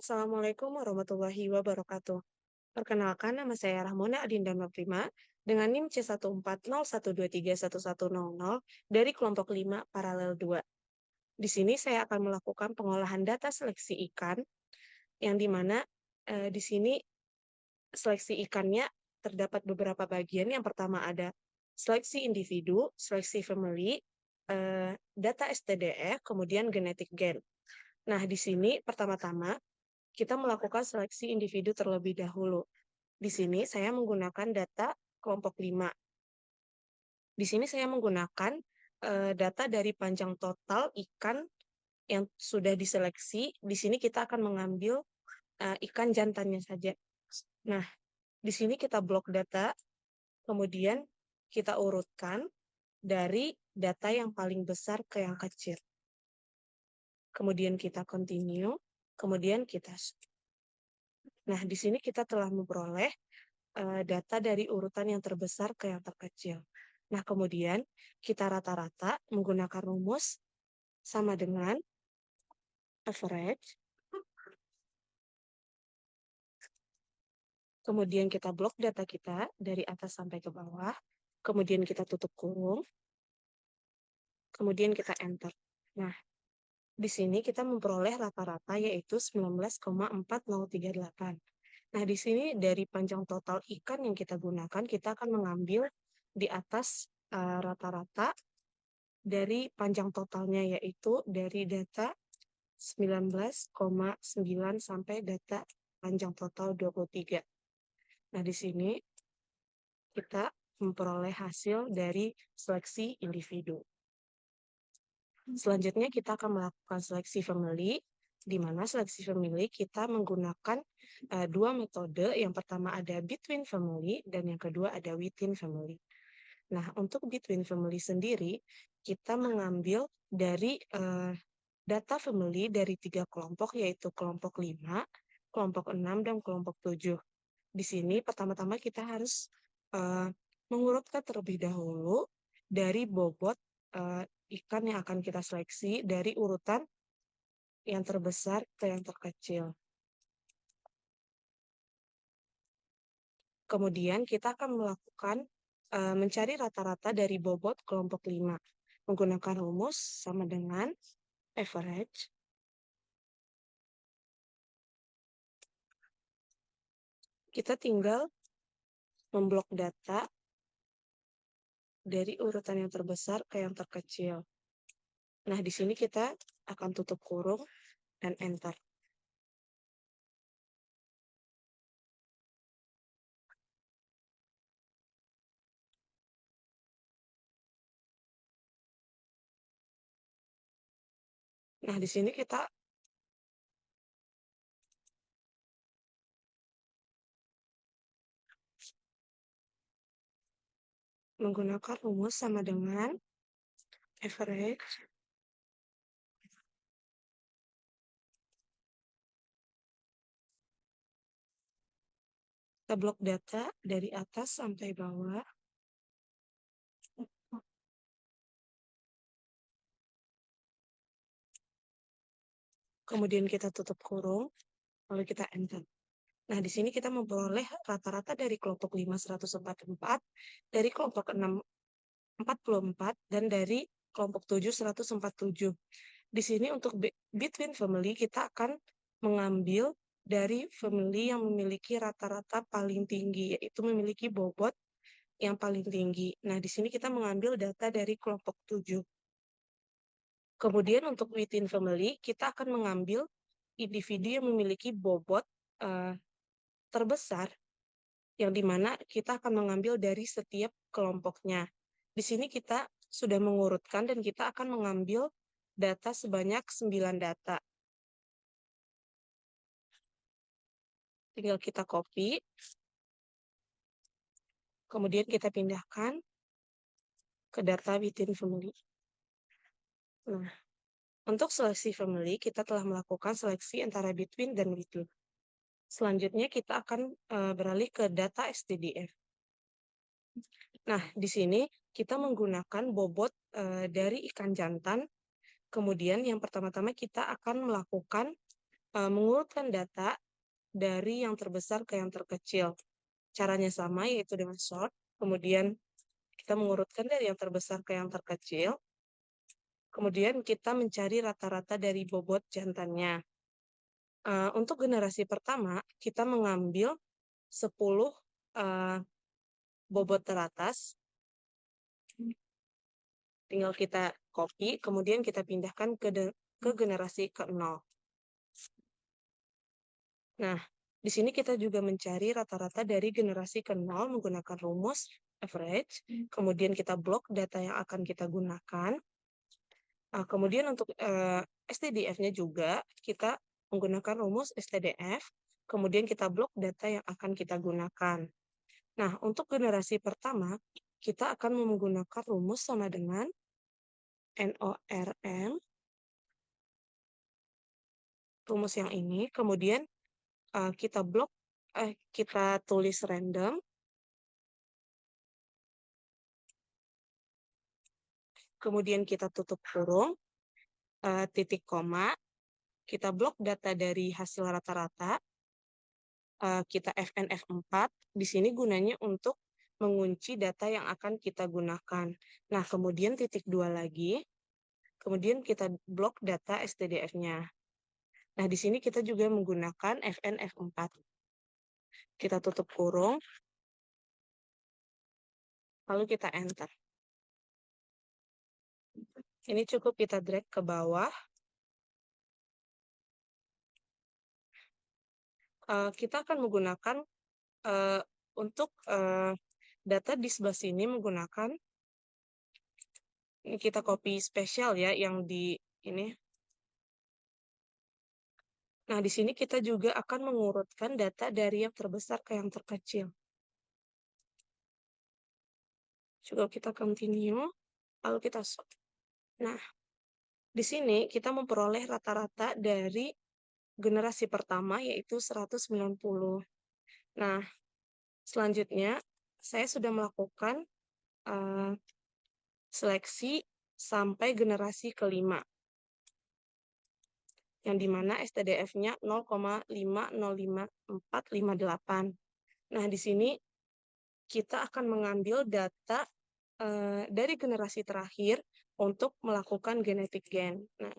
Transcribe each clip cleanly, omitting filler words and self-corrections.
Assalamualaikum warahmatullahi wabarakatuh. Perkenalkan, nama saya Rahmona Adinda Prima dengan NIM C1401231100 dari kelompok 5 paralel 2. Di sini saya akan melakukan pengolahan data seleksi ikan yang dimana di sini seleksi ikannya terdapat beberapa bagian. Yang pertama ada seleksi individu, seleksi family, data STDF, kemudian genetic gain. Nah, di sini pertama-tama kita melakukan seleksi individu terlebih dahulu. Di sini saya menggunakan data kelompok 5. Di sini saya menggunakan data dari panjang total ikan yang sudah diseleksi. Di sini kita akan mengambil ikan jantannya saja. Nah, di sini kita blok data, kemudian kita urutkan dari data yang paling besar ke yang kecil. Kemudian kita continue, kemudian kita stop. Nah, di sini kita telah memperoleh data dari urutan yang terbesar ke yang terkecil. Nah, kemudian kita rata-rata menggunakan rumus sama dengan average. Kemudian kita blok data kita dari atas sampai ke bawah. Kemudian kita tutup kurung. Kemudian kita enter. Nah, di sini kita memperoleh rata-rata yaitu 19,4038. Nah, di sini dari panjang total ikan yang kita gunakan, kita akan mengambil di atas rata-rata dari panjang totalnya, yaitu dari data 19,9 sampai data panjang total 23. Nah, di sini kita memperoleh hasil dari seleksi individu. Selanjutnya kita akan melakukan seleksi family, di mana seleksi family kita menggunakan dua metode. Yang pertama ada between family dan yang kedua ada within family. Nah, untuk between family sendiri, kita mengambil dari data family dari 3 kelompok, yaitu kelompok 5, kelompok 6, dan kelompok 7. Di sini pertama-tama kita harus mengurutkan terlebih dahulu dari bobot ikan yang akan kita seleksi dari urutan yang terbesar ke yang terkecil. Kemudian kita akan melakukan mencari rata-rata dari bobot kelompok 5 menggunakan rumus sama dengan average. Kita tinggal memblok data dari urutan yang terbesar ke yang terkecil. Nah, di sini kita akan tutup kurung dan enter. Nah, di sini kita menggunakan rumus sama dengan average. Kita blok data dari atas sampai bawah. Kemudian kita tutup kurung, lalu kita enter. Nah, di sini kita memperoleh rata-rata dari kelompok 5 144, dari kelompok 6 44, dan dari kelompok 7 147. Di sini untuk between family kita akan mengambil dari family yang memiliki rata-rata paling tinggi, yaitu memiliki bobot yang paling tinggi. Nah, di sini kita mengambil data dari kelompok 7. Kemudian untuk within family, kita akan mengambil individu yang memiliki bobot terbesar, yang dimana kita akan mengambil dari setiap kelompoknya. Di sini kita sudah mengurutkan dan kita akan mengambil data sebanyak 9 data. Tinggal kita copy, kemudian kita pindahkan ke data within family. Nah, untuk seleksi family, kita telah melakukan seleksi antara between dan within. Selanjutnya kita akan beralih ke data STDF. Nah, di sini kita menggunakan bobot dari ikan jantan. Kemudian yang pertama-tama kita akan melakukan mengurutkan data dari yang terbesar ke yang terkecil. Caranya sama, yaitu dengan sort. Kemudian kita mengurutkan dari yang terbesar ke yang terkecil. Kemudian kita mencari rata-rata dari bobot jantannya. Untuk generasi pertama, kita mengambil 10 bobot teratas. Tinggal kita copy, kemudian kita pindahkan ke generasi ke-0. Nah, di sini kita juga mencari rata-rata dari generasi ke-0 menggunakan rumus average. Kemudian kita blok data yang akan kita gunakan. Kemudian untuk STDF-nya juga kita menggunakan rumus STDF. Kemudian kita blok data yang akan kita gunakan. Nah, untuk generasi pertama, kita akan menggunakan rumus sama dengan NORM, rumus yang ini. Kemudian kita tulis random. Kemudian kita tutup kurung, titik koma, kita blok data dari hasil rata-rata, kita FN F4, di sini gunanya untuk mengunci data yang akan kita gunakan. Nah, kemudian titik 2 lagi, kemudian kita blok data STDF-nya. Nah, di sini kita juga menggunakan FN F4. Kita tutup kurung, lalu kita enter. Ini cukup kita drag ke bawah. Kita akan menggunakan untuk data di sebelah sini menggunakan, ini kita copy spesial ya, yang di ini. Nah, di sini kita juga akan mengurutkan data dari yang terbesar ke yang terkecil. Coba kita continue, lalu kita sort. Nah, di sini kita memperoleh rata-rata dari generasi pertama, yaitu 190. Nah, selanjutnya saya sudah melakukan seleksi sampai generasi kelima, yang dimana STDF-nya 0,505458. Nah, di sini kita akan mengambil data dari generasi terakhir untuk melakukan genetic gain. Nah,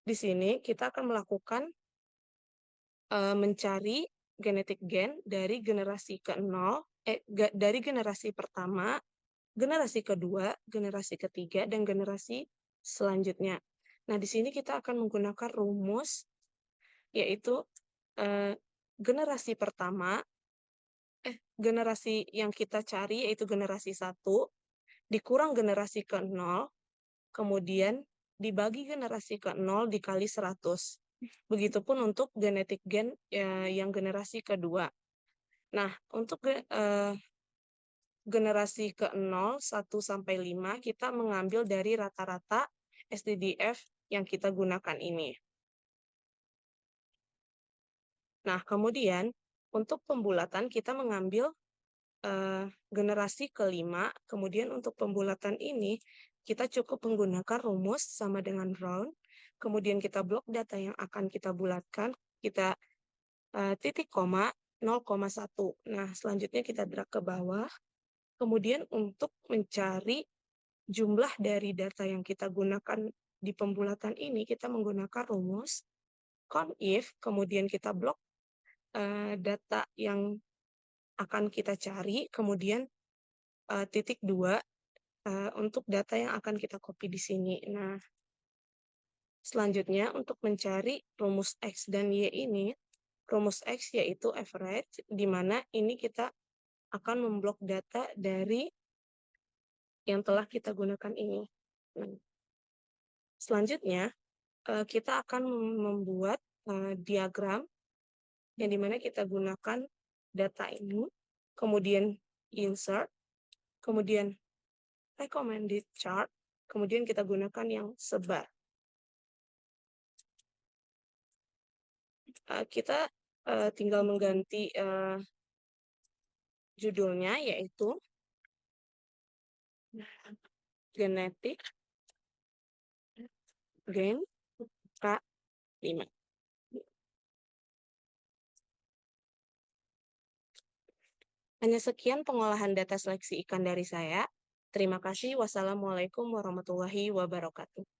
di sini kita akan melakukan mencari genetic gain dari generasi ke-0, dari generasi pertama, generasi kedua, generasi ketiga, dan generasi selanjutnya. Nah, di sini kita akan menggunakan rumus, yaitu generasi pertama, generasi yang kita cari yaitu generasi 1, dikurang generasi ke-0, kemudian dibagi generasi ke-0 dikali 100. Begitupun untuk genetic gain yang generasi kedua. Nah, untuk generasi ke-0, 1 sampai 5, kita mengambil dari rata-rata STDF yang kita gunakan ini. Nah, kemudian untuk pembulatan kita mengambil generasi kelima, kemudian untuk pembulatan ini kita cukup menggunakan rumus sama dengan round, kemudian kita blok data yang akan kita bulatkan, kita titik koma 0,1. Nah, selanjutnya kita drag ke bawah, kemudian untuk mencari jumlah dari data yang kita gunakan di pembulatan ini, kita menggunakan rumus conif, kemudian kita blok data yang akan kita cari, kemudian titik 2 untuk data yang akan kita copy di sini. Nah, selanjutnya untuk mencari rumus X dan Y ini, rumus X yaitu average, di mana ini kita akan memblok data dari yang telah kita gunakan ini. Nah, selanjutnya, kita akan membuat diagram yang dimana kita gunakan data ini, kemudian insert, kemudian recommended chart, kemudian kita gunakan yang sebar. Kita tinggal mengganti judulnya, yaitu genetic gain K5. Hanya sekian pengolahan data seleksi ikan dari saya. Terima kasih. Wassalamualaikum warahmatullahi wabarakatuh.